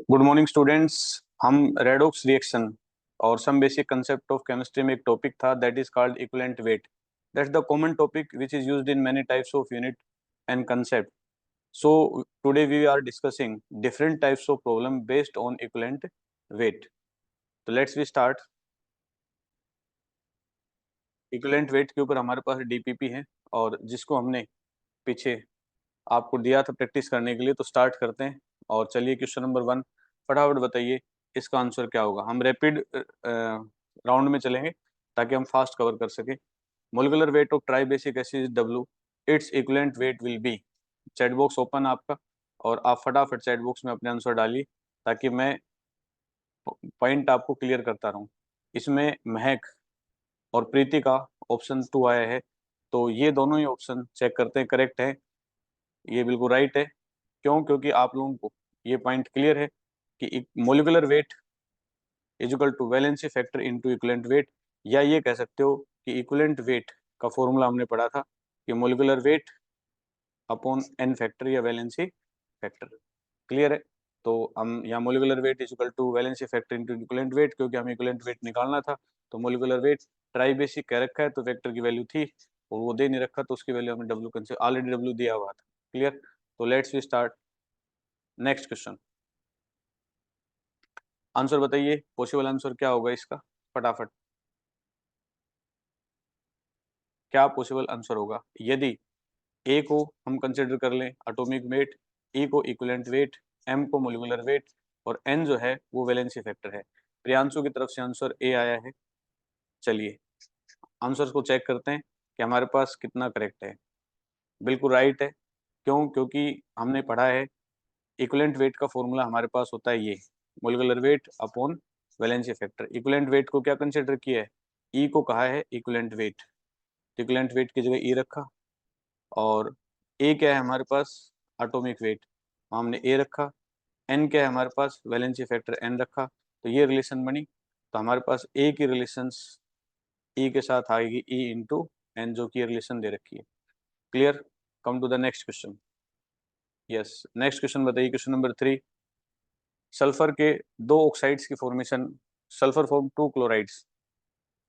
Good morning students. हम redox reaction और some basic concept of chemistry में एक टॉपिक था that is called equivalent weight. That's the common topic which is used in many types of unit and concept. So today we are discussing different types of problem based on equivalent weight. तो let's we start. Equivalent weight के ऊपर हमारे पास DPP है और जिसको हमने पीछे आपको दिया था प्रैक्टिस करने के लिए। तो स्टार्ट करते हैं और चलिए क्वेश्चन नंबर 1 फटाफट बताइए इसका आंसर क्या होगा। हम रैपिड राउंड में चलेंगे ताकि हम फास्ट कवर कर सके। Molecular weight of try basic acid W, its equivalent weight will be. Chat box open आपका और आप फटाफट चैट बॉक्स में अपने आंसर डालिए ताकि मैं पॉइंट आपको क्लियर करता रहूं। इसमें महक और प्रीति का ऑप्शन 2 आया है, तो ये दोनों ही ऑप्शन चेक करते हैं करेक्ट है। ये बिल्कुल राइट है। क्यों? क्योंकि आप लोगों को ये पॉइंट क्लियर है कि molecular weight is equal to valency factor into equivalent weight, या ये कह सकते हो कि इक्विवेलेंट वेट का फॉर्मूला हमने पढ़ा था कि molecular weight upon N factor या वैलेंसी फैक्टर। क्लियर है? तो हम यहाँ molecular weight is equal to valency factor into equivalent weight, क्योंकि हमें इक्विवेलेंट वेट निकालना था। तो मोलिकुलर वेट ट्राई बेसिक कह रखा है तो वेक्टर की वैल्यू थी और वो दे नहीं रखा तो उसकी वैल्यू हमें डब्ल्यू कंसिडर, ऑलरेडी डब्ल्यू दिया हुआ था। क्लियर? तो let's we start next question. Answer बताइए, पॉसिबल आंसर क्या होगा इसका फटाफट। क्या पॉसिबल आंसर होगा यदि ए को हम कंसिडर कर लें एटॉमिक वेट, ई को इक्विवेलेंट वेट, एम को मोलिकुलर वेट और एन जो है वो वैलेंसी फैक्टर है। प्रियांशु की तरफ से आंसर ए आया है। चलिए आंसर को चेक करते हैं कि हमारे पास कितना करेक्ट है। बिल्कुल राइट है। क्यों? क्योंकि हमने पढ़ा है इक्विवेलेंट वेट का फॉर्मूला हमारे पास होता है ये molecular weight upon valency factor. Equivalent weight को क्या कंसिडर किया है? ई को कहा है इक्विवेलेंट वेट, तो इक्विवेलेंट वेट की जगह ई रखा। और ए क्या है हमारे पास? एटॉमिक वेट, हमने ए रखा। एन क्या है हमारे पास? वैलेंसी फैक्टर एन रखा। तो ये रिलेशन बनी। तो हमारे पास ए की रिलेशंस ई के साथ आएगी ई इंटू एन, जो की रिलेशन दे रखी है। Clear? Come to the next question. Yes, next question बताइए, क्वेश्चन नंबर 3। सल्फर के दो ऑक्साइड्स की formation, sulphur form two chlorides.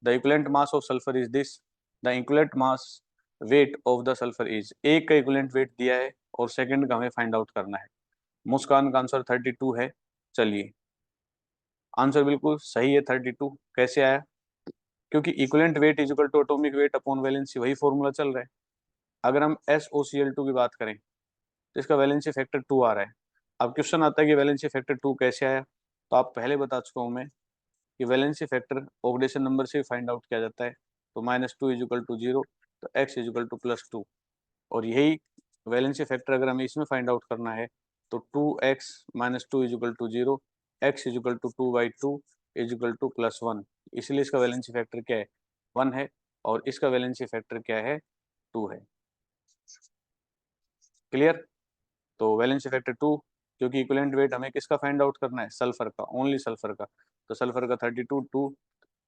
The equivalent mass of sulphur is this. The equivalent mass weight of the sulphur is. एक का equivalent wait दिया है और second का हमें फाइंड आउट करना है। मुस्कान का आंसर 32 है। चलिए आंसर बिल्कुल सही है। 32 कैसे आया? क्योंकि equivalent weight is equal to atomic weight upon valency, वही फॉर्मूला चल रहा है। अगर हम SOCl2 की बात करें तो इसका वैलेंसी फैक्टर 2 आ रहा है। अब क्वेश्चन आता है कि वैलेंसी फैक्टर 2 कैसे आया। तो आप पहले बता चुका हूँ मैं कि वैलेंसी फैक्टर ऑक्सीडेशन नंबर से फाइंड आउट किया जाता है। तो -2 इज इक्वल टू 0, तो x इज इक्वल टू +2। और यही वैलेंसी फैक्टर अगर हमें इसमें फाइंड आउट करना है तो 2x - 2 is equal to 0, x is equal to 2/2 is equal to +1। इसलिए इसका वैलेंसी फैक्टर क्या है? 1 है। और इसका वैलेंसी फैक्टर क्या है? 2 है। क्लियर? तो वैलेंसी फैक्टर 2, क्योंकि इक्विवेलेंट वेट हमें किसका फाइंड आउट करना है? सल्फर का, ओनली सल्फर का। तो सल्फर का 32 2,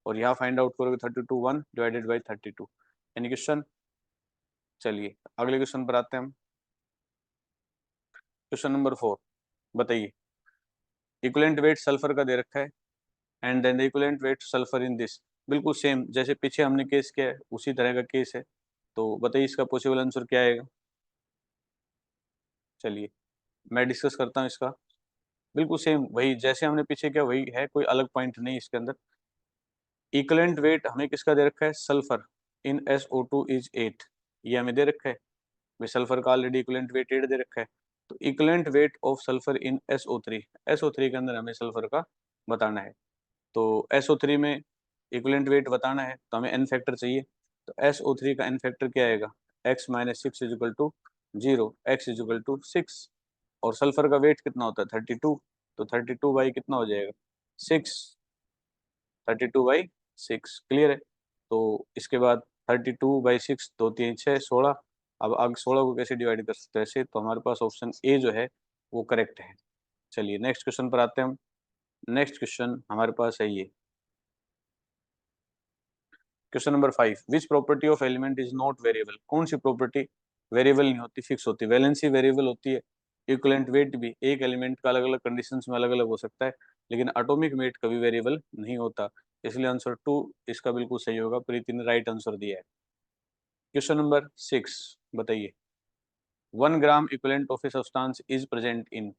और यहाँ फाइंड आउट करोगे 32 1 डिवाइडेड बाई 32। Any question? चलिए अगले क्वेश्चन पर आते हैं हम। क्वेश्चन नंबर 4 बताइए। इक्विवेलेंट वेट सल्फर का दे रखा है and then the equivalent weight sulphur in this. बिल्कुल सेम जैसे पीछे हमने केस किया है उसी तरह का केस है। तो बताइए इसका पॉसिबल आंसर क्या आएगा। चलिए मैं डिस्कस करता हूँ इसका। बिल्कुल सेम वही जैसे हमने पीछे किया वही है, कोई अलग पॉइंट नहीं इसके अंदर। इक्विवेलेंट वेट हमें किसका दे रखा है? सल्फर इन SO2 इज 8, ये हमें दे रखा है। भाई सल्फर का ऑलरेडी इक्विवेलेंट वेट 8 दे रखा है। तो equivalent weight of sulphur in SO3, SO3 के अंदर हमें सल्फर का बताना है। तो SO3 में इक्विवेलेंट वेट बताना है तो हमें एन फैक्टर चाहिए। तो SO3 का एन फैक्टर क्या आएगा? x - 6 is equal to 0, x is equal to 6। और सल्फर का वेट कितना होता है? 32। तो 32 बाई कितना हो जाएगा? 6। 32/6। क्लियर है? तो इसके बाद 32/6 2 3 6 16। अब आगे 16 को कैसे डिवाइड कर सकते हैं ऐसे? तो हमारे पास ऑप्शन ए जो है वो करेक्ट है। चलिए नेक्स्ट क्वेश्चन पर आते हैं हम। नेक्स्ट क्वेश्चन हमारे पास है ये question number 5। Which property of element is not variable. कौन सी प्रॉपर्टी वेरिएबल नहीं होती, फिक्स होती? वैलेंसी वेरिएबल होती है, इक्विवेलेंट वेट भी एक एलिमेंट का अलग अलग कंडीशंस में अलग अलग हो सकता है, लेकिन एटॉमिक वेट कभी वेरिएबल नहीं होता। इसलिए आंसर 2 इसका बिल्कुल सही होगा। प्रीति ने राइट आंसर दिया है। क्वेश्चन नंबर 6 बताइए। 1 gram equivalent of a substance is present in.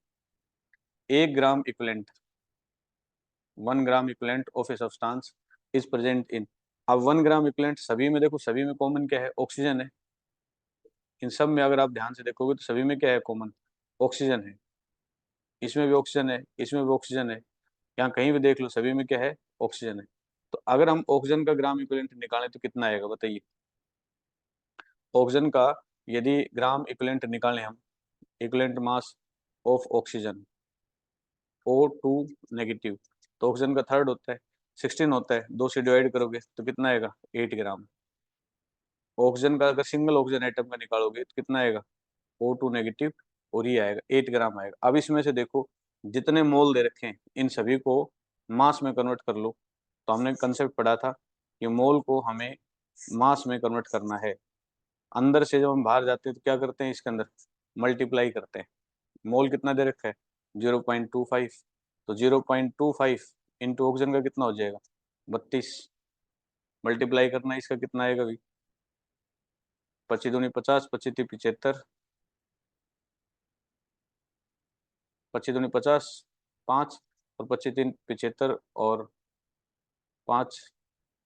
1 gram equivalent, 1 gram equivalent of a substance is present in. अब 1 ग्राम इक्विवेलेंट सभी में, देखो सभी में कॉमन क्या है, ऑक्सीजन है। इन सब में अगर आप ध्यान से देखोगे तो सभी में क्या है कॉमन, ऑक्सीजन है। इसमें भी ऑक्सीजन है, इसमें भी ऑक्सीजन है, यहाँ कहीं भी देख लो सभी में क्या है, ऑक्सीजन है। तो अगर हम ऑक्सीजन का ग्राम इक्विवेलेंट निकालें तो कितना आएगा बताइए। ऑक्सीजन का यदि ग्राम इक्विवेलेंट निकालें हम, equivalent mass of oxygen O2 negative, तो ऑक्सीजन का थर्ड होता है 16 होता है, 2 से डिवाइड करोगे तो कितना आएगा 8 ग्राम। ऑक्सीजन का अगर सिंगल ऑक्सीजन एटम का निकालोगे तो कितना आएगा O2 नेगेटिव, और ये आएगा 8 ग्राम आएगा। अब इसमें से देखो जितने मोल दे रखे हैं इन सभी को मास में कन्वर्ट कर लो। तो हमने कंसेप्ट पढ़ा था कि मोल को हमें मास में कन्वर्ट करना है। अंदर से जब हम बाहर जाते हैं तो क्या करते हैं, इसके अंदर मल्टीप्लाई करते हैं। मोल कितना दे रखा है 0.25, तो 0.25 इंटू ऑक्सीजन का कितना हो जाएगा 32। मल्टीप्लाई करना है, इसका कितना आएगा भी 25 दूनी 50, 25 तीन 75, 25 दूनी 50, 5 और 25 तीन 75 और 5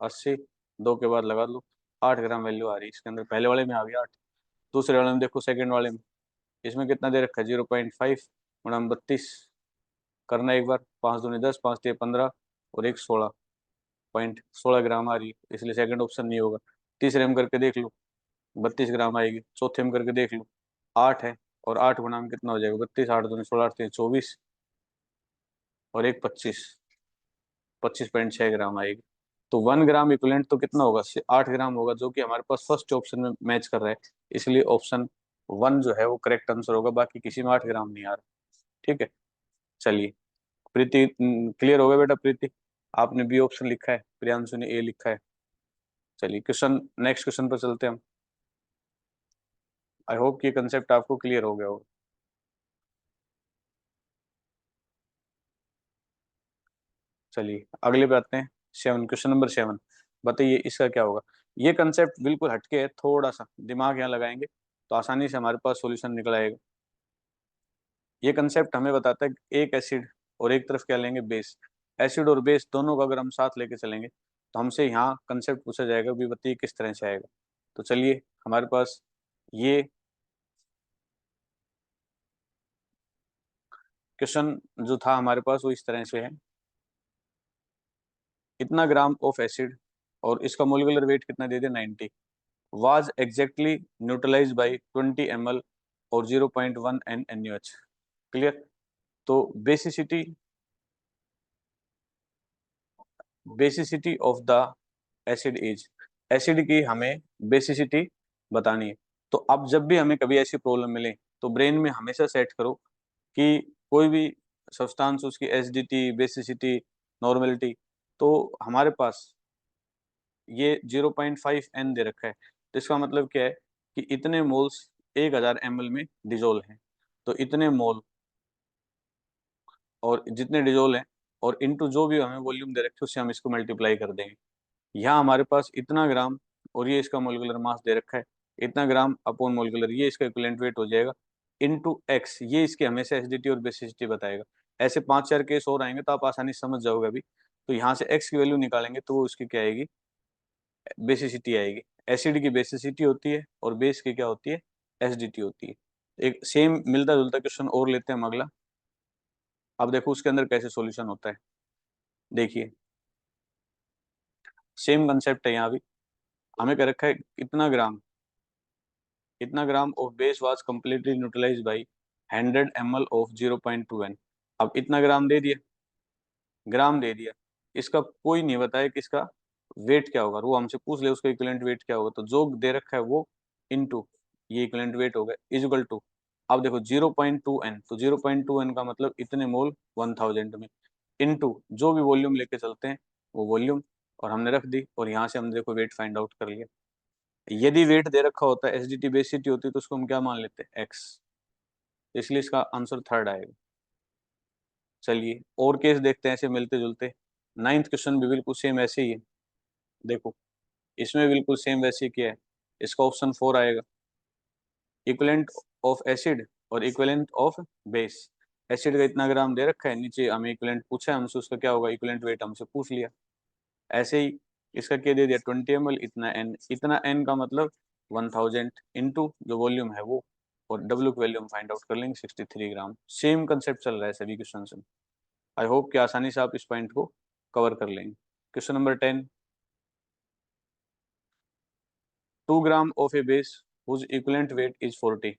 80, 2 के बाद लगा लो 8 ग्राम वैल्यू आ रही है इसके अंदर। पहले वाले में आ गया 8। दूसरे वाले में देखो सेकंड वाले में, इसमें कितना दे रखा है 0.5 गुणा 32 करना एक बार, 5 दूनी 10, 5 तीन 15 और एक 16.16 ग्राम आ रही है, इसलिए सेकंड ऑप्शन नहीं होगा। तीसरे में करके देख लो 32 ग्राम आएगी। चौथे में करके देख लो 8 है, और 8 गुना में कितना हो जाएगा 32, 8 दूनी 16, 8 तीन 24 और एक 25, 25.6 ग्राम आएगी। तो 1 ग्राम इक्विवेलेंट तो कितना होगा 8 ग्राम होगा, जो कि हमारे पास फर्स्ट ऑप्शन में मैच कर रहा है। इसलिए ऑप्शन 1 जो है वो करेक्ट आंसर होगा, बाकी किसी में 8 ग्राम नहीं आ रहा। ठीक है, चलिए। प्रीति क्लियर हो गया बेटा। प्रीति आपने बी ऑप्शन लिखा है, प्रियांशु ने ए लिखा है। चलिए क्वेश्चन, नेक्स्ट क्वेश्चन पर चलते हैं हम। आई होप कि कंसेप्ट आपको क्लियर हो गया होगा। चलिए अगले पे आते हैं। 7, क्वेश्चन नंबर 7 बताइए इसका क्या होगा। ये कंसेप्ट बिल्कुल हटके है, थोड़ा सा दिमाग यहाँ लगाएंगे तो आसानी से हमारे पास सॉल्यूशन निकल आएगा। ये कंसेप्ट हमें बताता है कि एक एसिड और एक तरफ क्या लेंगे बेस। एसिड और बेस दोनों को अगर हम साथ लेके चलेंगे तो हमसे यहाँ कंसेप्ट पूछा जाएगा भी, बताइए किस तरह से आएगा। तो चलिए हमारे पास ये क्वेश्चन जो था हमारे पास वो इस तरह से है। इतना ग्राम ऑफ एसिड और इसका मोलिकुलर वेट कितना दे दिया 90, was exactly neutralise by 20 ml और 0.1 NaOH। क्लियर। तो basicity, basicity of the acid is, acid की हमें बेसिसिटी बतानी है। तो अब जब भी हमें कभी ऐसी प्रॉब्लम मिले तो ब्रेन में हमेशा सेट करो कि कोई भी सब्सटेंस उसकी एसिडिटी, बेसिसिटी, नॉर्मेलिटी, तो हमारे पास ये 0.5 N दे रखा है। तो इसका मतलब क्या है कि इतने मोल्स 1000 ml में डिजोल्व हैं। तो इतने मोल और जितने डिजोल्व हैं और इनटू जो भी हमें वॉल्यूम दे रखे हैं उससे हम इसको मल्टीप्लाई कर देंगे। यहाँ हमारे पास इतना ग्राम और ये इसका मोलिकुलर मास दे रखा है, इतना ग्राम अपॉन मोलिकुलर, ये इसका इक्विवेलेंट वेट हो जाएगा इनटू एक्स, ये इसकी हमेशा एसिडिटी और बेसिसिटी बताएगा। ऐसे 5-4 केस और आएंगे तो आप आसानी से समझ जाओगे अभी। तो यहाँ से एक्स की वैल्यू निकालेंगे तो वो उसकी क्या आएगी, बेसिसिटी आएगी। एसिड की बेसिसिटी होती है और बेस की क्या होती है, एसिडिटी होती है। एक सेम मिलता जुलता क्वेश्चन और लेते हैं हम अगला। अब देखो उसके अंदर कैसे सॉल्यूशन होता है। देखिए सेम कंसेप्ट है यहाँ भी। हमें कह रखा है इतना ग्राम, इतना gram of base was completely neutralise by 100 ml of 0.2 N। अब इतना ग्राम दे दिया, ग्राम दे दिया, इसका कोई नहीं बताया कि इसका वेट क्या होगा। वो हमसे पूछ ले उसका इक्विवेलेंट वेट क्या होगा, तो जो दे रखा है वो इनटू ये इक्विवेलेंट वेट होगा इक्वल टू। अब देखो 0.2 N, तो 0.2 N का मतलब इतने मोल 1000 में, इनटू जो भी वॉल्यूम लेके चलते हैं वो वॉल्यूम, और हमने रख दी और यहाँ से हमने देखो वेट फाइंड आउट कर लिया। यदि वेट दे रखा होता है, एसडीटी बेसिटी होती है, तो उसको हम क्या मान लेते हैं एक्स। इसलिए इसका आंसर थर्ड आएगा। चलिए और केस देखते हैं ऐसे मिलते जुलते। नाइन्थ क्वेश्चन भी बिल्कुल सेम ऐसे ही है। देखो इसमें बिल्कुल सेम वैसे ही क्या है, इसका ऑप्शन 4 आएगा। इक्विवेलेंट ऑफ एसिड और इक्विवेलेंट ऑफ बेस। एसिड का इतना ग्राम दे रखा है, नीचे हमें इक्विवेलेंट पूछा है हमसे, उसका क्या होगा इक्विवेलेंट वेट हमसे पूछ लिया। ऐसे ही इसका क्या दे दिया 20 ml, इतना एन का मतलब 1000 इंटू जो वॉल्यूम है वो, और डब्ल्यू की वैल्यू हम फाइंड आउट कर लेंगे 63 ग्राम। सेम कंसेप्ट चल रहा है सभी क्वेश्चन में। आई होप कि आसानी से आप इस पॉइंट को कवर कर लेंगे। Question number 10। 2 gram of a base whose equivalent weight is 40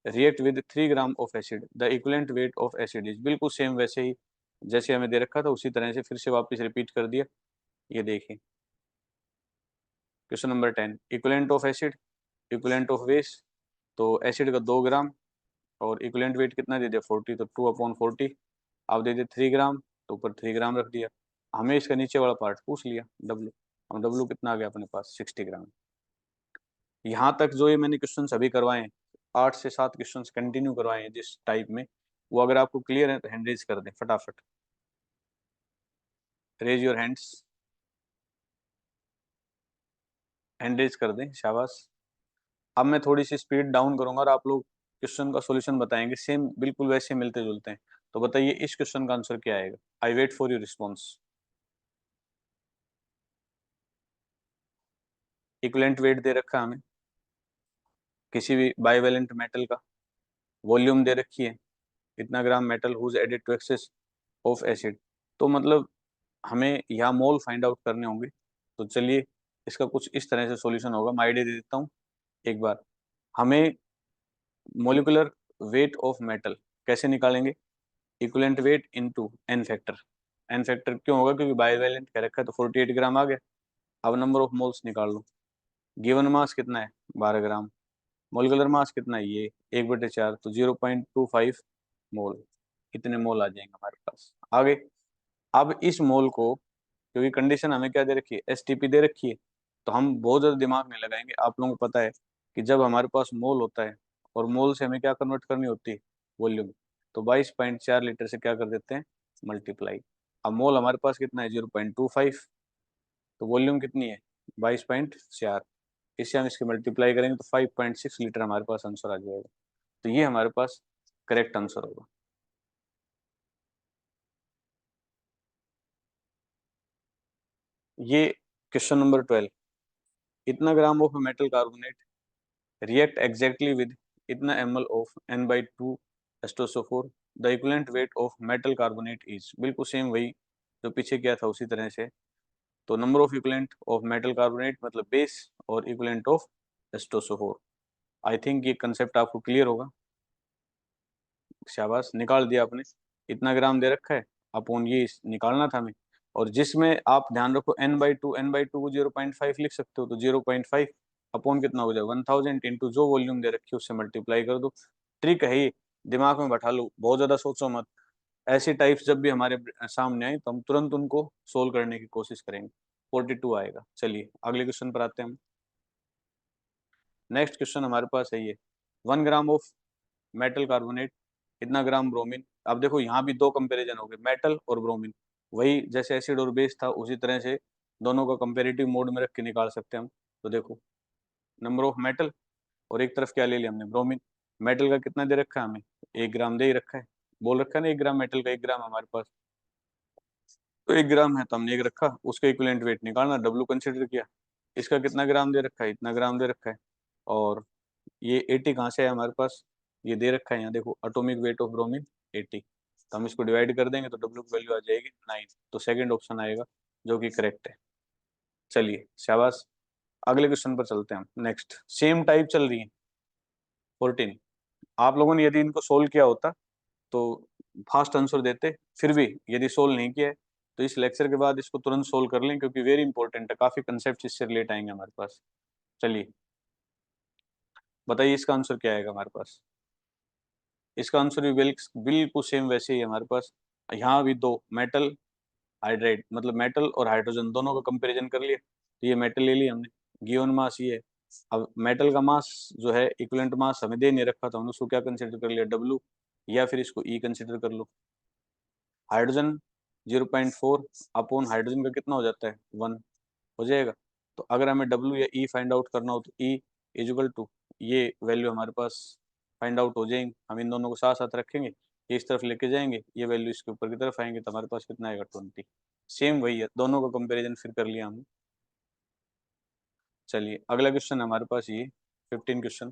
react with 3 gram of acid, the equivalent weight of acid is। बिल्कुल सेम वैसे ही जैसे हमें दे रखा था उसी तरह से फिर से वापस रिपीट कर दिया। ये देखिए question number 10, equivalent of acid, equivalent of base. तो एसिड का 2 ग्राम और इक्विवेलेंट वेट कितना दे दिया 40, तो 2/40। अब दे दिया 3 ग्राम, तो ऊपर 3 ग्राम रख दिया। हमें इसका नीचे वाला पार्ट पूछ लिया डब्ल्यू। अब डब्ल्यू कितना आ गया अपने पास 60 ग्राम। यहाँ तक जो ये मैंने क्वेश्चन अभी करवाए हैं, 8 से 7 क्वेश्चन कंटिन्यू करवाए हैं जिस टाइप में, वो अगर आपको क्लियर है तो हैंड रेज कर दें फटाफट। Raise your hands, hand raise कर दें, शाबाश। अब मैं थोड़ी सी स्पीड डाउन करूंगा और आप लोग क्वेश्चन का सॉल्यूशन बताएंगे, सेम बिल्कुल वैसे मिलते जुलते हैं। तो बताइए इस क्वेश्चन का आंसर क्या आएगा। I wait for your response. Equivalent weight दे रखा है हमें किसी भी बाइवेलेंट मेटल का, वॉल्यूम दे रखी है इतना gram metal whose added to excess of acid. तो मतलब हमें यहाँ मोल फाइंड आउट करने होंगे। तो चलिए इसका कुछ इस तरह से सॉल्यूशन होगा, मैं आइडिया दे देता हूँ एक बार। हमें मोलिकुलर वेट ऑफ मेटल कैसे निकालेंगे, equivalent weight into N factor. N factor क्यों होगा, क्योंकि बाइवेलेंट कह रखा है तो 48 ग्राम आ गया। अब नंबर ऑफ मोल्स निकाल लो। गिवन मास कितना है 12 ग्राम, मोलिकुलर मास कितना है ये 1/4, तो 0.25 मोल। इतने मोल आ जाएंगे हमारे पास आगे। अब इस मोल को, क्योंकि कंडीशन हमें क्या दे रखी है एसटीपी दे रखी है, तो हम बहुत ज़्यादा दिमाग नहीं लगाएंगे। आप लोगों को पता है कि जब हमारे पास मोल होता है और मोल से हमें क्या कन्वर्ट करनी होती है वॉल्यूम, तो 22.4 लीटर से क्या कर देते हैं मल्टीप्लाई। अब मोल हमारे पास कितना है 0.25, तो वॉल्यूम कितनी है 22.4। इससे हम इसकी मल्टीप्लाई करेंगे तो 5.6 लीटर हमारे पास आंसर आ जाएगा। तो ये हमारे पास करेक्ट आंसर होगा। ये क्वेश्चन नंबर 12। इतना gram of metal carbonate react exactly with इतना ml of N/2 H2SO4, the equivalent weight of metal carbonate is। बिल्कुल सेम वही जो पीछे किया था उसी तरह से। तो number of equivalent of metal carbonate मतलब बेस, और equivalent of H2SO4। I think ये कंसेप्ट आपको क्लियर होगा। शाबाश, निकाल दिया आपने। इतना ग्राम दे रखा है, अपॉन ये निकालना था हमें। और जिसमें आप ध्यान रखो N/2, N/2 को 0.5 लिख सकते हो, तो 0.5 अपॉन कितना हो जाएगा 1000 इंटू जो वॉल्यूम दे रखी है उससे मल्टीप्लाई कर दो। ट्रिक है ये, दिमाग में बैठा लो, बहुत ज़्यादा सोचो मत। ऐसी टाइप्स जब भी हमारे सामने आए तो हम तुरंत उनको सोल्व करने की कोशिश करेंगे। 42 आएगा। चलिए अगले क्वेश्चन पर आते हैं हम। नेक्स्ट क्वेश्चन हमारे पास है ये, 1 ग्राम ऑफ मेटल कार्बोनेट, इतना ग्राम ब्रोमीन। अब देखो यहाँ भी दो कंपैरिजन हो गए, मेटल और ब्रोमीन। वही जैसे एसिड और बेस था उसी तरह से दोनों का कंपेरेटिव मोड में रख के निकाल सकते हैं हम। तो देखो नंबर ऑफ मेटल, और एक तरफ क्या ले लिया हमने ब्रोमीन। मेटल का कितना दे रखा है हमें 1 ग्राम दे ही रखा है, बोल रखा है ना 1 ग्राम मेटल का 1 ग्राम हमारे पास। तो 1 ग्राम है तो हमने एक रखा, उसका इक्विवेलेंट वेट निकालना, डब्ल्यू कंसिडर किया। इसका कितना ग्राम दे रखा है, इतना ग्राम दे रखा है। और ये 80 कहाँ से है हमारे पास, ये दे रखा है यहाँ देखो, एटॉमिक वेट ऑफ ब्रोमीन 80। तो हम इसको डिवाइड कर देंगे तो डब्ल्यू की वैल्यू आ जाएगी 9। तो सेकंड ऑप्शन आएगा जो कि करेक्ट है। चलिए शाबाश, अगले क्वेश्चन पर चलते हैं हम। नेक्स्ट सेम टाइप चल रही है 14। आप लोगों ने यदि इनको सोल्व किया होता तो फास्ट आंसर देते, फिर भी यदि सोल्व नहीं किया है तो इस लेक्चर के बाद इसको तुरंत सोल्व कर लें, क्योंकि वेरी इंपॉर्टेंट है, काफी कंसेप्ट इससे रिलेट आएंगे हमारे पास। चलिए बताइए इसका आंसर क्या आएगा हमारे पास। इसका आंसर भी बिल्कुल सेम वैसे ही है हमारे पास। यहाँ भी दो मेटल हाइड्राइड, मतलब मेटल और हाइड्रोजन दोनों का कंपैरिजन कर लिया। तो ये मेटल ले लिया हमने, गिवन मास ये है। अब मेटल का मास जो है इक्विवेलेंट मास हमें दे नहीं रखा था, हमने उसको क्या कंसिडर कर लिया डब्ल्यू। या फिर इसको ई कंसिडर कर लो। हाइड्रोजन 0.4 अपॉन हाइड्रोजन का कितना हो जाता है 1 हो जाएगा। तो अगर हमें डब्ल्यू या ई फाइंड आउट करना हो तो ई इजिकल टू ये वैल्यू हमारे पास फाइंड आउट हो जाएंगे। हम इन दोनों को साथ साथ रखेंगे, ये इस तरफ लेके जाएंगे, ये वैल्यू इसके ऊपर की तरफ आएंगे, तो हमारे पास कितना आएगा 20। सेम वही है, दोनों का कंपेरिजन फिर कर लिया हमने। चलिए अगला क्वेश्चन है हमारे पास ये 15 question.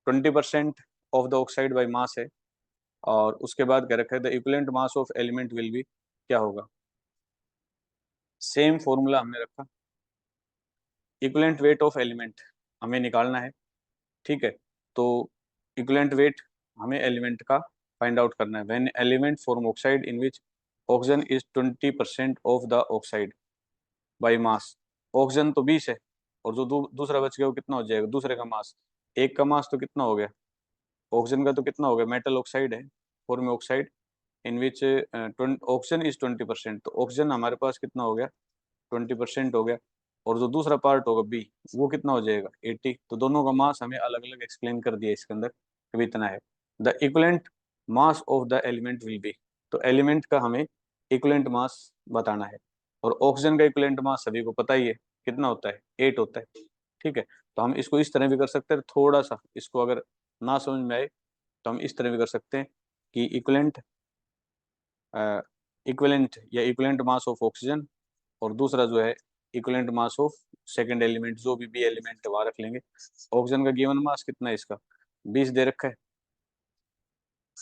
20% of the oxide by mass है, और उसके बाद कह रखा है the equivalent mass of element will be, क्या होगा। सेम फॉर्मूला हमने रखा, इक्विवेलेंट वेट ऑफ एलिमेंट हमें निकालना है, ठीक है। तो इक्विवेलेंट वेट हमें एलिमेंट का फाइंड आउट करना है। When element form oxide in which oxygen is 20% of the oxide by mass. Oxygen तो 20 है, और जो दूसरा बच गया वो कितना हो जाएगा, दूसरे का मास। एक का मास तो कितना हो गया, ऑक्सीजन का तो कितना हो गया, मेटल ऑक्साइड है, form oxide in which oxygen is 20%, तो ऑक्सीजन हमारे पास कितना हो गया 20% हो गया। और जो दूसरा पार्ट होगा बी, वो कितना हो जाएगा 80। तो दोनों का मास हमें अलग अलग एक्सप्लेन कर दिया इसके अंदर कि भी इतना है। The equivalent mass of the element will be, तो एलिमेंट का हमें इक्वलेंट मास बताना है। और ऑक्सीजन का इक्वलेंट मास सभी को पता ही है कितना होता है 8 होता है, ठीक है। तो हम इसको इस तरह भी कर सकते हैं, थोड़ा सा इसको अगर ना समझ में आए तो हम इस तरह भी कर सकते हैं कि इक्वलेंट या इक्वलेंट मास ऑफ ऑक्सीजन, और दूसरा जो है equivalent mass of second element, जो भी एलिमेंट है वहां रख लेंगे। ऑक्सीजन का गिवन मास कितना है इसका 20 दे रखा है,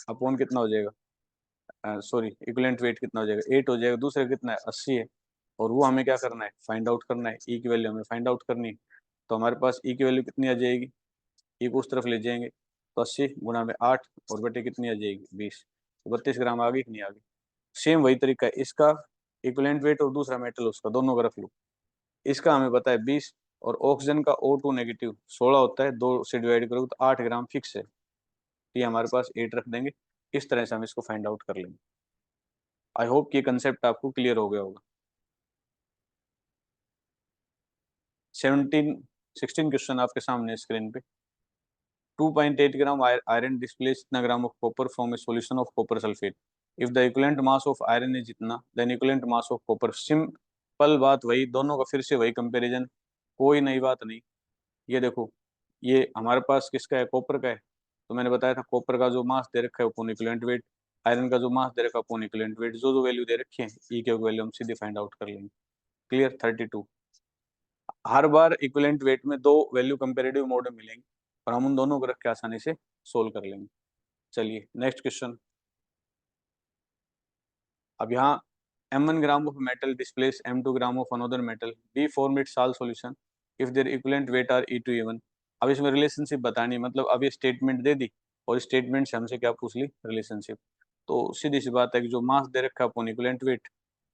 अपॉन कितना हो जाएगा, सॉरी इक्विवेलेंट वेट कितना हो जाएगा 8 हो जाएगा, दूसरा कितना है 80 है। और वो हमें क्या करना है फाइंड आउट करना है, ई की वैल्यू हमें फाइंड आउट करनी है। तो हमारे पास ई की वैल्यू कितनी आ जाएगी, ई को उस तरफ ले जाएंगे तो 80 गुणा में 8 और बटे कितनी आ जाएगी 20, तो 32 ग्राम आ गई कि नहीं आ गई। सेम वही तरीका है इसका, इक्विवेलेंट वेट और दूसरा मेटल उसका दोनों का रख लो। इसका हमें पता है 20, और ऑक्सीजन का O2 नेगेटिव 16 होता है, 2 से डिवाइड करोगे तो 8 ग्राम फिक्स है, तो ये हमारे पास 8 रख देंगे। इस तरह से हम इसको फाइंड आउट कर लेंगे। आई होप कि ये कंसेप्ट आपको क्लियर हो गया होगा। 17 16 क्वेश्चन आपके सामने स्क्रीन पे। 2.8 ग्राम आयरन डिस्प्लेस इतना gram of copper from a solution of copper sulphate. If the equivalent mass of iron is इतना, then equivalent mass of copper. Simple बात वही, दोनों का फिर से वही कंपैरिजन, कोई नई बात नहीं। ये देखो, ये हमारे पास किसका है कॉपर का है, तो मैंने बताया था कॉपर का जो मास दे रखा है अपॉन इक्विवेलेंट वेट, आयरन का जो मास दे रखा है अपॉन इक्विवेलेंट वेट, जो जो वैल्यू दे रखी है ई के वैल्यू हम सीधे फाइंड आउट कर लेंगे। क्लियर 32। हर बार इक्विवेलेंट वेट में दो वैल्यू कंपेरेटिव मोड में मिलेंगे, और हम उन दोनों को रख के आसानी से सोल्व कर लेंगे। चलिए नेक्स्ट क्वेश्चन। अब यहाँ m1 gram of metal displace m2 gram of another metal, be form it salt solution if their equivalent weight are E2 E1। अब इसमें रिलेशनशिप बतानी है, मतलब अब ये स्टेटमेंट दे दी और स्टेटमेंट से हमसे क्या पूछ ली रिलेशनशिप। तो सीधी सी बात है कि जो मास दे रखा है अपॉन इक्विवेलेंट वेट,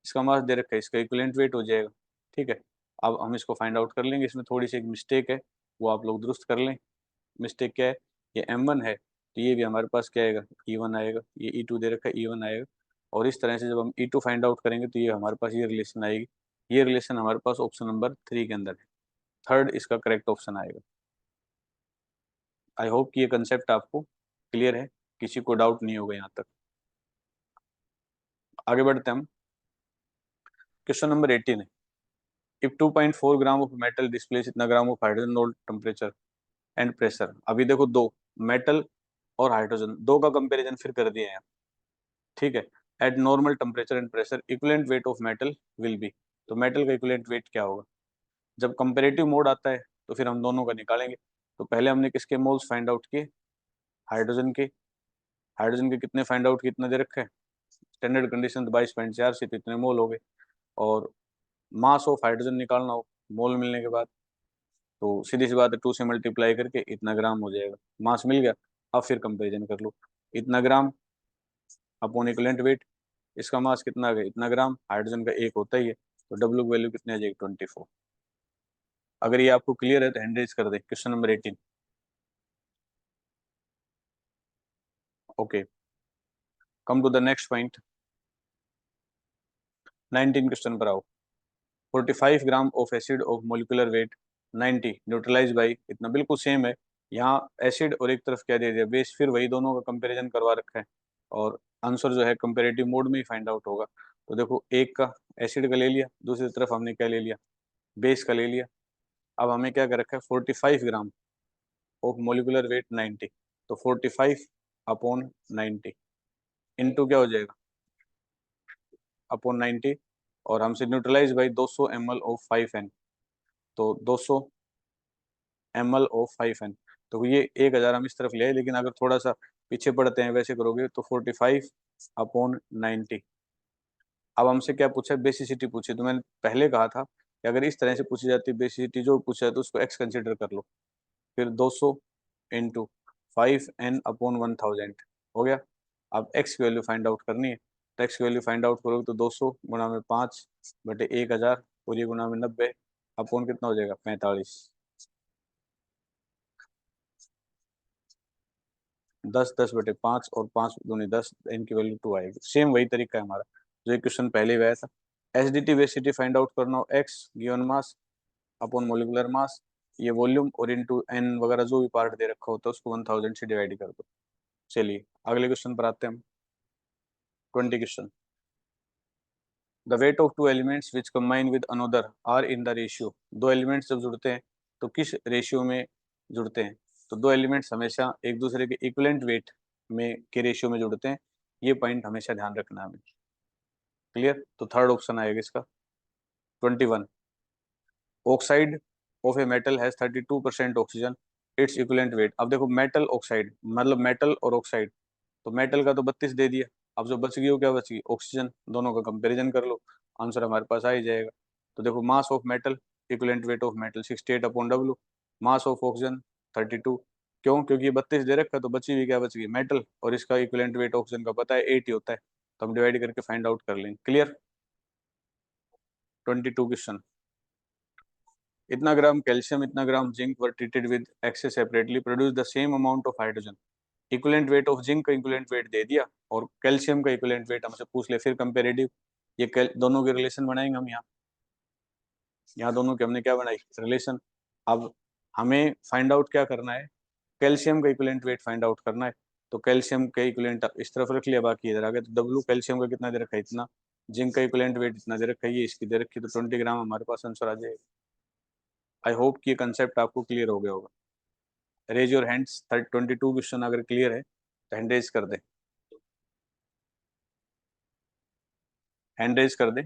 इसका मास दे रखा है, इसका इक्विवेलेंट वेट हो जाएगा, ठीक है। अब हम इसको फाइंड आउट कर लेंगे। इसमें थोड़ी सी एक मिस्टेक है, वो आप लोग दुरुस्त कर लें। मिस्टेक क्या है, ये m1 है तो ये भी हमारे पास क्या आएगा E1 आएगा, ये E2 दे रखा है E1 आएगा। और इस तरह से जब हम E2 फाइंड आउट करेंगे तो ये हमारे पास ये रिलेशन आएगी। ये रिलेशन हमारे पास ऑप्शन नंबर 3 के अंदर है, थर्ड इसका करेक्ट ऑप्शन आएगा। आई होप कि ये कंसेप्ट आपको क्लियर है, किसी को डाउट नहीं होगा यहाँ तक। आगे बढ़ते हैं हम। क्वेश्चन नंबर 18 है, if 2.4 gram of metal displace इतना gram of hydrogen low temperature and pressure. अभी देखो दो मेटल और हाइड्रोजन दो का कंपेरिजन फिर कर दिया है, ठीक है। Eight normal temperature and pressure equivalent weight of metal will be. तो मेटल का इक्विवेलेंट वेट क्या होगा, जब कंपेरेटिव मोड आता है तो फिर हम दोनों का निकालेंगे। तो पहले हमने किसके मोल्स फाइंड आउट किए, हाइड्रोजन के। हाइड्रोजन के कितने फाइंड आउट कितना दे रखा है, स्टैंडर्ड कंडीशन तो 22.4 से, तो इतने मोल हो गए। और मास ऑफ हाइड्रोजन निकालना हो मोल मिलने के बाद, तो सीधी सी बात है 2 से मल्टीप्लाई करके इतना ग्राम हो जाएगा, मास मिल गया। अब फिर कंपेरिजन कर लो, इतना ग्राम अपॉन इक्विवेलेंट वेट, इसका मास कितना आ गया इतना ग्राम, हाइड्रोजन का एक होता ही है, तो डब्ल्यू की वैल्यू कितनी आ जाएगी 24। अगर ये आपको क्लियर है तो हैंड रेज कर दे। Question number 18। Okay, come to the next point. 19 question पर आओ। 45 gram of acid of molecular weight 90 neutralise by, इतना बिल्कुल सेम है, यहाँ एसिड और एक तरफ क्या दे दिया, बेस, फिर वही दोनों का कंपैरिजन करवा रखा है और आंसर जो है कंपेरेटिव मोड में ही फाइंड आउट होगा। तो देखो एक का एसिड का ले लिया, दूसरी तरफ हमने क्या ले लिया, बेस का ले लिया। अब हमें क्या कर रखा है, 45 ग्राम ऑफ मोलिकुलर वेट 90, तो 45 अपॉन 90 इंटू क्या हो जाएगा, अपॉन 90, और हमसे neutralise by 200 ml of 5N, तो 200 ml ऑफ 5N। तो ये 1000 हम इस तरफ ले आए, लेकिन अगर थोड़ा सा पीछे पड़ते हैं वैसे करोगे तो 45 अपॉन 90। अब हमसे क्या पूछा है, बेसिसिटी पूछी, तो मैंने पहले कहा था कि अगर इस तरह से पूछी जाती है बेसिसिटी जो पूछा है तो उसको एक्स कंसिडर कर लो, फिर 200 इंटू 5N अपॉन 1000 हो गया। अब एक्स की वैल्यू फाइंड आउट करनी है, तो एक्स की वैल्यू फाइंड आउट करोगे तो 200 गुणा में 5 बटे 1000 और ये गुणा में 90 अपॉन कितना हो जाएगा, 45। 10 10 बटे 5 और 5 दूनी 10, इनकी वैल्यू 2 आएगी। सेम वही तरीका है हमारा जो एक क्वेश्चन पहले भी आया था। एसडीटी वेसिटी फाइंड आउट करना हो, x given mass upon molecular mass, ये वॉल्यूम और इनटू एन वगैरह जो भी पार्ट दे रखा होता है उसको 1000 से डिवाइड कर दो। चलिए अगले क्वेश्चन पर आते हैं हम। 20 question. The weight of two elements which combine with another are in the ratio. दो एलिमेंट्स जब जुड़ते हैं तो किस रेशियो में जुड़ते हैं, तो दो एलिमेंट्स हमेशा एक दूसरे के इक्विवेलेंट वेट में के रेशियो में जुड़ते हैं, ये पॉइंट हमेशा ध्यान रखना है हमें। क्लियर, तो थर्ड ऑप्शन आएगा इसका। 21, oxide of a metal has 32% oxygen, its equivalent weight. अब देखो मेटल ऑक्साइड मतलब मेटल और ऑक्साइड, तो मेटल का तो 32 दे दिया, अब जो बच गई वो क्या बच गई, ऑक्सीजन, दोनों का कंपैरिजन कर लो, आंसर हमारे पास आ ही जाएगा। तो देखो mass of metal equivalent weight of metal 68 upon W, mass of oxygen 32। क्यों, क्योंकि ये 32 दे रखा, तो बची हुई क्या बच गई, मेटल, और इसका इक्विवेलेंट वेट ऑक्सीजन का पता है 8 ही होता है, तो हम डिवाइड करके फाइंड आउट कर लेंगे। क्लियर। 22 क्वेश्चन। इतना ग्राम कैल्शियम इतना gram zinc were treated with excess separately produce the same amount of hydrogen. Equivalent weight of zinc का इक्विवेलेंट वेट दे दिया और कैल्शियम का इक्विवेलेंट वेट हमसे पूछ ले, फिर कंपेरेटिव, ये दोनों के रिलेशन बनाएंगे हम यहाँ दोनों के हमने क्या बनाई, रिलेशन। अब हमें फाइंड आउट क्या करना है, कैल्शियम का इक्विवेलेंट वेट फाइंड आउट करना है। तो कैल्शियम का इक्विवेलेंट इस तरफ रख लिया, बाकी इधर आ गया, तो डब्ल्यू कैल्शियम का कितना दे रखा है, इतना, जिंक का इक्विवेलेंट वेट इतना दे रखा है, ये इसकी दे रखी है, तो 20 ग्राम हमारे पास आंसर आ जाएगा। आई होप कि ये कंसेप्ट आपको क्लियर हो गया होगा। रेज योर हैंड्स, 22 क्वेश्चन अगर क्लियर है तो हैंड रेज कर दे, हैंड रेज कर दे।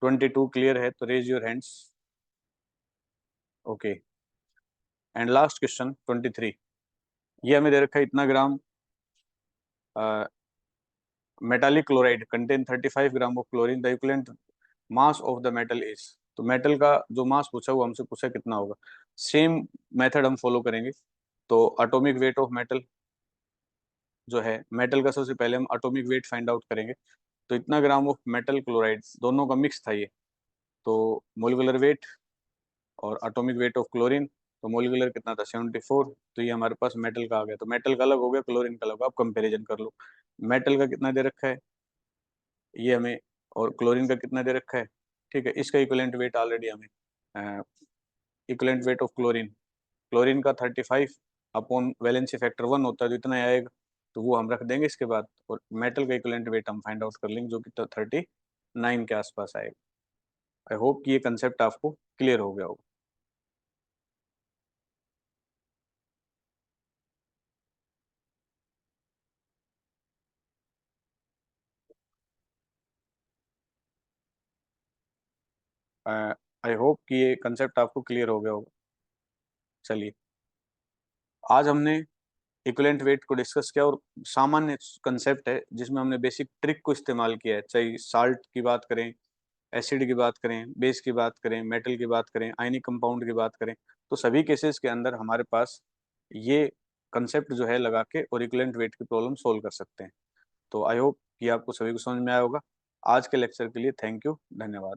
22 क्लियर है तो raise your hands. Okay, and last question 23। ये हमें दे रखा है इतना ग्राम metallic chloride contain 35 gram of chlorine, the equivalent mass of the metal is. तो मेटल का जो मास पूछा वो हमसे पूछा कितना होगा। सेम मेथड हम फॉलो करेंगे। तो एटॉमिक वेट ऑफ मेटल जो है, मेटल का सबसे पहले हम एटॉमिक वेट फाइंड आउट करेंगे। तो इतना ग्राम ऑफ मेटल क्लोराइड दोनों का मिक्स था ये, तो मोलिकुलर वेट और एटॉमिक वेट ऑफ क्लोरीन, तो मोलिकुलर कितना था 74, तो ये हमारे पास मेटल का आ गया। तो मेटल का अलग हो गया, क्लोरीन का अलग, आप कंपेरिजन कर लो। मेटल का कितना दे रखा है ये हमें, और क्लोरीन का कितना दे रखा है, ठीक है। इसका इक्विवेलेंट वेट ऑलरेडी हमें, equivalent weight of chlorine, chlorine का 35 अपॉन वैलेंसी फैक्टर 1 होता है, तो इतना ही आएगा, तो वो हम रख देंगे इसके बाद, और मेटल का इक्विवेलेंट वेट हम फाइंड आउट कर लेंगे जो कि 39 के आसपास आएगा। आई होप कि ये कंसेप्ट आपको क्लियर हो गया होगा। आई होप कि ये कंसेप्ट आपको क्लियर हो गया होगा। चलिए, आज हमने इक्विवेलेंट वेट को डिस्कस किया, और सामान्य कंसेप्ट है जिसमें हमने बेसिक ट्रिक को इस्तेमाल किया है, चाहे साल्ट की बात करें, एसिड की बात करें, बेस की बात करें, मेटल की बात करें, आयनिक कंपाउंड की बात करें, तो सभी केसेस के अंदर हमारे पास ये कंसेप्ट जो है लगा के और इक्विवेलेंट वेट की प्रॉब्लम सोल्व कर सकते हैं। तो आई होप कि आपको सभी को समझ में आया होगा। आज के लेक्चर के लिए थैंक यू, धन्यवाद।